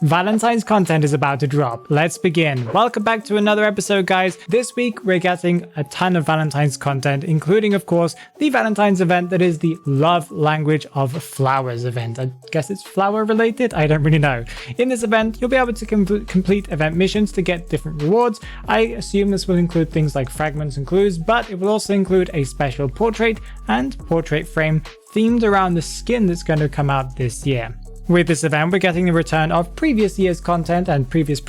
Valentine's content is about to drop. Let's begin. Welcome back to another episode, guys. This week we're getting a ton of Valentine's content, including of course the Valentine's event that is the Love Language of Flowers event. I guess it's flower related? I don't really know. In this event you'll be able to complete event missions to get different rewards. I assume this will include things like fragments and clues, but it will also include a special portrait and portrait frame themed around the skin that's going to come out this year. With this event, we're getting the return of previous year's content and previous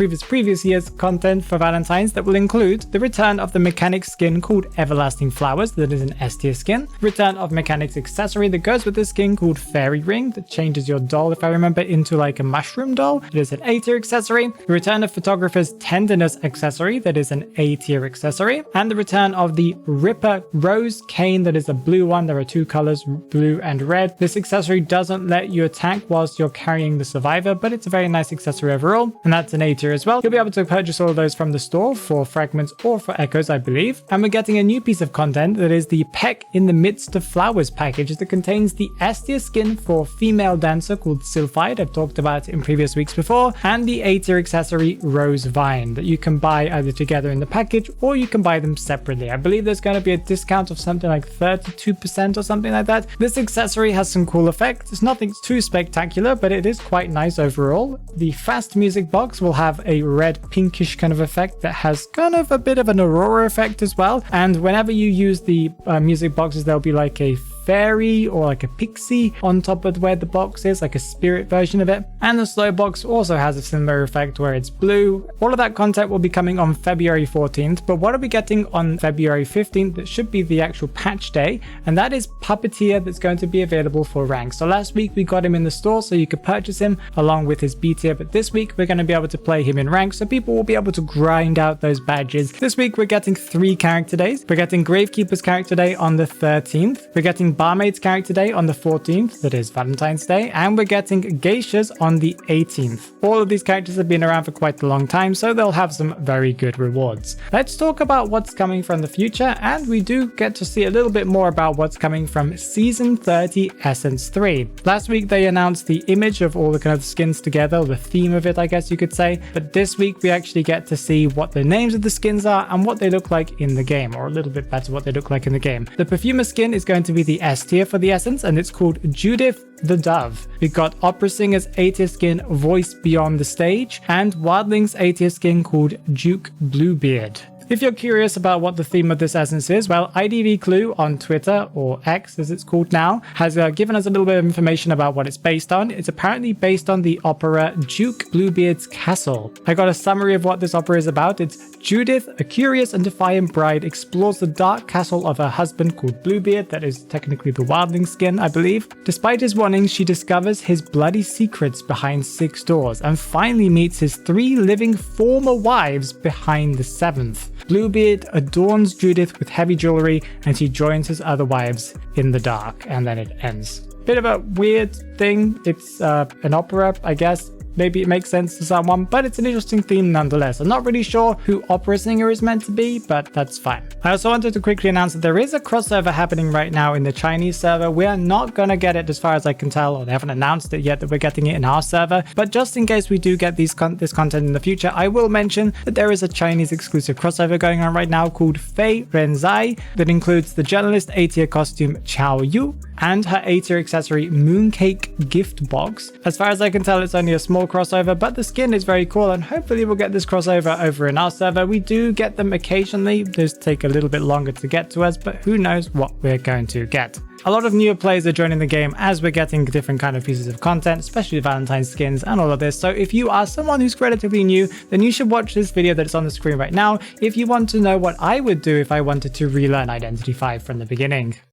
year's content for Valentine's that will include the return of the Mechanics skin called Everlasting Flowers that is an S tier skin, return of Mechanics accessory that goes with the skin called Fairy Ring that changes your doll, if I remember, into like a mushroom doll. It is an A tier accessory, the return of Photographer's Tenderness accessory that is an A tier accessory, and the return of the Ripper Rose Cane that is a blue one. There are two colors, blue and red. This accessory doesn't let you attack whilst you're carrying the survivor, but it's a very nice accessory overall, and that's an A tier as well. You'll be able to purchase all of those from the store for fragments or for echoes, I believe. And we're getting a new piece of content that is the Peck in the Midst of Flowers package that contains the S tier skin for female dancer called Sylphide. I've talked about it in previous weeks before, and the A tier accessory Rose Vine that you can buy either together in the package or you can buy them separately. I believe there's going to be a discount of something like 32% or something like that. This accessory has some cool effects. It's nothing too spectacular, but it is quite nice overall. The fast music box will have a red pinkish kind of effect that has kind of a bit of an aurora effect as well, and whenever you use the music boxes there'll be like a fairy or like a pixie on top of where the box is, like a spirit version of it. And the slow box also has a similar effect where it's blue. All of that content will be coming on February 14th, but what are we getting on February 15th? That should be the actual patch day, and that is Puppeteer that's going to be available for rank. So last week we got him in the store so you could purchase him along with his B tier, but this week we're going to be able to play him in rank so people will be able to grind out those badges. This week we're getting 3 character days. We're getting Gravekeeper's character day on the 13th. We're getting Barmaid's character day on the 14th, that is Valentine's Day, and we're getting Geishas on the 18th. All of these characters have been around for quite a long time, so they'll have some very good rewards. Let's talk about what's coming from the future, and we do get to see a little bit more about what's coming from Season 30 Essence 3. Last week they announced the image of all the kind of skins together, or the theme of it I guess you could say, but this week we actually get to see what the names of the skins are and what they look like in the game, or a little bit better what they look like in the game. The Perfumer skin is going to be the S tier for the essence, and it's called Judith the Dove. We've got Opera Singer's A tier skin Voice Beyond the Stage, and Wildling's A tier skin called Duke Bluebeard. If you're curious about what the theme of this essence is, well, IDV Clue on Twitter, or X as it's called now, has given us a little bit of information about what it's based on. It's apparently based on the opera Duke Bluebeard's Castle. I got a summary of what this opera is about. It's Judith, a curious and defiant bride, explores the dark castle of her husband called Bluebeard, that is technically the Wildling skin, I believe. Despite his warnings, she discovers his bloody secrets behind 6 doors, and finally meets his 3 living former wives behind the 7th. Bluebeard adorns Judith with heavy jewelry, and she joins his other wives in the dark, and then it ends. Bit of a weird thing. It's an opera, I guess. Maybe it makes sense to someone, but it's an interesting theme nonetheless. I'm not really sure who Opera Singer is meant to be, but that's fine. I also wanted to quickly announce that there is a crossover happening right now in the Chinese server. We are not going to get it as far as I can tell, or they haven't announced it yet that we're getting it in our server, but just in case we do get this content in the future, I will mention that there is a Chinese exclusive crossover going on right now called Fei Renzai that includes the journalist A tier costume Chao Yu and her A tier accessory Mooncake gift box. As far as I can tell, it's only a small crossover, but the skin is very cool, and hopefully we'll get this crossover over in our server. We do get them occasionally. Those take a little bit longer to get to us, but who knows what we're going to get. A lot of newer players are joining the game as we're getting different kind of pieces of content, especially Valentine's skins and all of this. So if you are someone who's relatively new, then you should watch this video that's on the screen right now if you want to know what I would do if I wanted to relearn Identity 5 from the beginning.